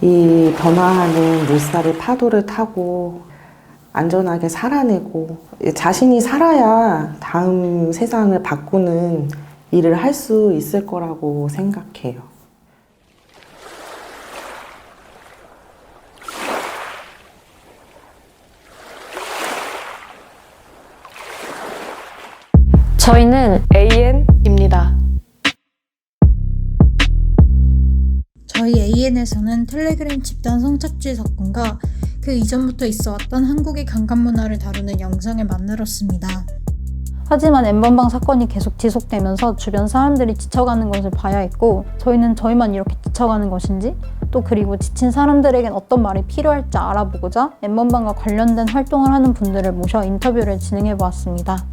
이 변화하는 물살의 파도를 타고 안전하게 살아내고 자신이 살아야 다음 세상을 바꾸는 일을 할 수 있을 거라고 생각해요. 저희는 AN입니다. 저희 AN에서는 텔레그램 집단 성착취 사건과 그 이전부터 있어왔던 한국의 강간 문화를 다루는 영상을 만들었습니다. 하지만 N번방 사건이 계속 지속되면서 주변 사람들이 지쳐가는 것을 봐야 했고, 저희는 저희만 이렇게 지쳐가는 것인지, 또 그리고 지친 사람들에겐 어떤 말이 필요할지 알아보고자 N번방과 관련된 활동을 하는 분들을 모셔 인터뷰를 진행해보았습니다.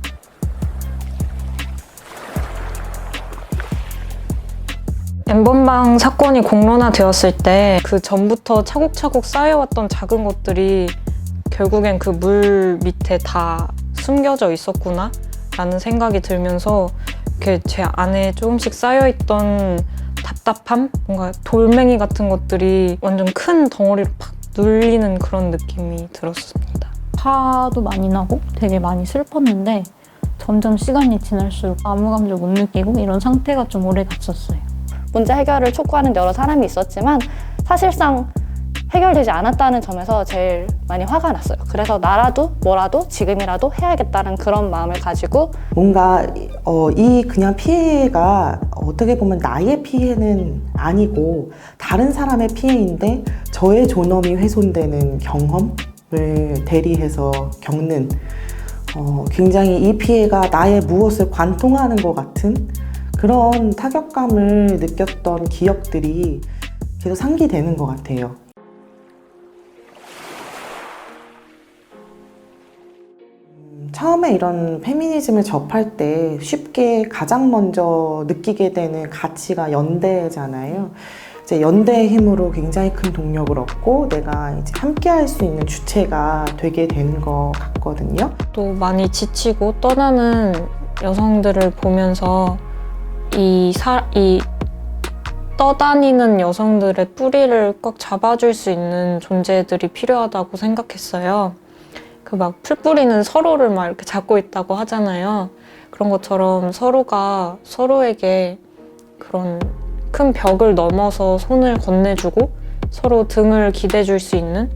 N번방 사건이 공론화되었을 때 그 전부터 차곡차곡 쌓여왔던 작은 것들이 결국엔 그 물 밑에 다 숨겨져 있었구나 라는 생각이 들면서 이렇게 제 안에 조금씩 쌓여있던 답답함? 뭔가 돌멩이 같은 것들이 완전 큰 덩어리로 팍 눌리는 그런 느낌이 들었습니다. 화도 많이 나고 되게 많이 슬펐는데 점점 시간이 지날수록 아무 감정 못 느끼고 이런 상태가 좀 오래 갔었어요. 문제 해결을 촉구하는 여러 사람이 있었지만 사실상 해결되지 않았다는 점에서 제일 많이 화가 났어요. 그래서 나라도 뭐라도 지금이라도 해야겠다는 그런 마음을 가지고 뭔가 이 그냥 피해가 어떻게 보면 나의 피해는 아니고 다른 사람의 피해인데 저의 존엄이 훼손되는 경험을 대리해서 겪는 굉장히 이 피해가 나의 무엇을 관통하는 것 같은 그런 타격감을 느꼈던 기억들이 계속 상기되는 것 같아요. 처음에 이런 페미니즘을 접할 때 쉽게 가장 먼저 느끼게 되는 가치가 연대잖아요. 이제 연대의 힘으로 굉장히 큰 동력을 얻고 내가 이제 함께 할 수 있는 주체가 되게 되는 것 같거든요. 또 많이 지치고 떠나는 여성들을 보면서 이 떠다니는 여성들의 뿌리를 꼭 잡아줄 수 있는 존재들이 필요하다고 생각했어요. 그 막 풀뿌리는 서로를 막 이렇게 잡고 있다고 하잖아요. 그런 것처럼 서로가 서로에게 그런 큰 벽을 넘어서 손을 건네주고 서로 등을 기대줄 수 있는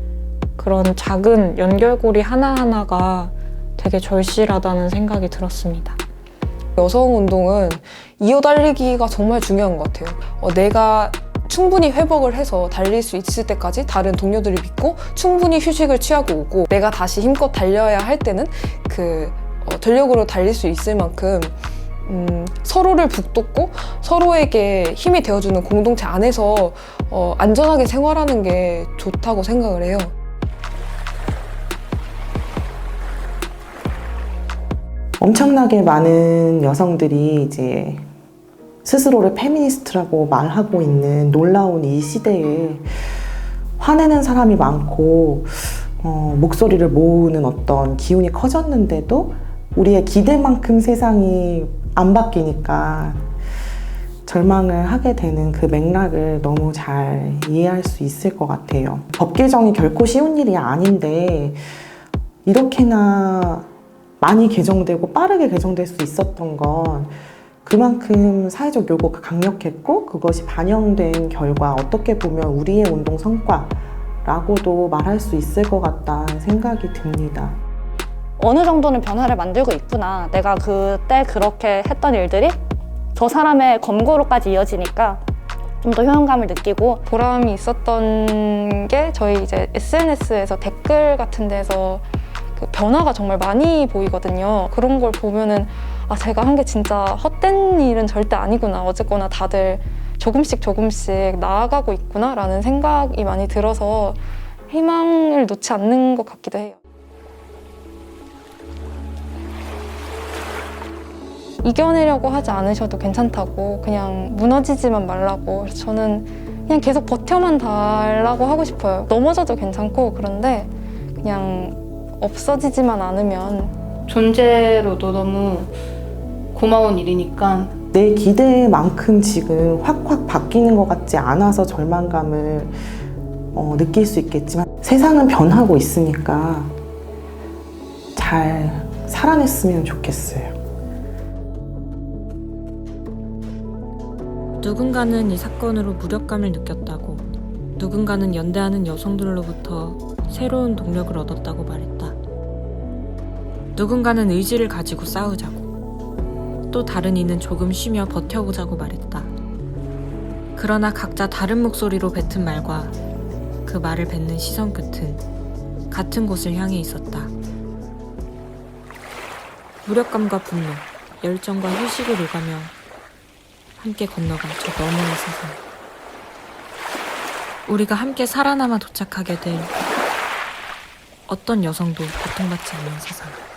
그런 작은 연결고리 하나하나가 되게 절실하다는 생각이 들었습니다. 여성운동은 이어달리기가 정말 중요한 것 같아요. 내가 충분히 회복을 해서 달릴 수 있을 때까지 다른 동료들을 믿고 충분히 휴식을 취하고 오고 내가 다시 힘껏 달려야 할 때는 전력으로 달릴 수 있을 만큼 서로를 북돋고 서로에게 힘이 되어주는 공동체 안에서 안전하게 생활하는 게 좋다고 생각을 해요. 엄청나게 많은 여성들이 이제 스스로를 페미니스트라고 말하고 있는 놀라운 이 시대에 화내는 사람이 많고 목소리를 모으는 어떤 기운이 커졌는데도 우리의 기대만큼 세상이 안 바뀌니까 절망을 하게 되는 그 맥락을 너무 잘 이해할 수 있을 것 같아요. 법 개정이 결코 쉬운 일이 아닌데 이렇게나 많이 개정되고 빠르게 개정될 수 있었던 건 그만큼 사회적 요구가 강력했고 그것이 반영된 결과 어떻게 보면 우리의 운동 성과라고도 말할 수 있을 것 같다는 생각이 듭니다. 어느 정도는 변화를 만들고 있구나. 내가 그때 그렇게 했던 일들이 저 사람의 검거로까지 이어지니까 좀 더 효용감을 느끼고 보람이 있었던 게 저희 이제 SNS에서 댓글 같은 데서 그 변화가 정말 많이 보이거든요. 그런 걸 보면은 제가 한 게 진짜 헛된 일은 절대 아니구나. 어쨌거나 다들 조금씩 나아가고 있구나 라는 생각이 많이 들어서 희망을 놓지 않는 것 같기도 해요. 이겨내려고 하지 않으셔도 괜찮다고, 그냥 무너지지만 말라고. 그래서 저는 그냥 계속 버텨만 달라고 하고 싶어요. 넘어져도 괜찮고, 그런데 그냥 없어지지만 않으면. 존재로도 너무 고마운 일이니까 내 기대만큼 지금 확 바뀌는 것 같지 않아서 절망감을 느낄 수 있겠지만 세상은 변하고 있으니까 잘 살아냈으면 좋겠어요. 누군가는 이 사건으로 무력감을 느꼈다고, 누군가는 연대하는 여성들로부터 새로운 동력을 얻었다고 말했다. 누군가는 의지를 가지고 싸우자고, 또 다른 이는 조금 쉬며 버텨보자고 말했다. 그러나 각자 다른 목소리로 뱉은 말과 그 말을 뱉는 시선 끝은 같은 곳을 향해 있었다. 무력감과 분노, 열정과 휴식을 오가며 함께 건너간 저 너머의 세상. 우리가 함께 살아남아 도착하게 될 어떤 여성도 고통받지 않는 세상.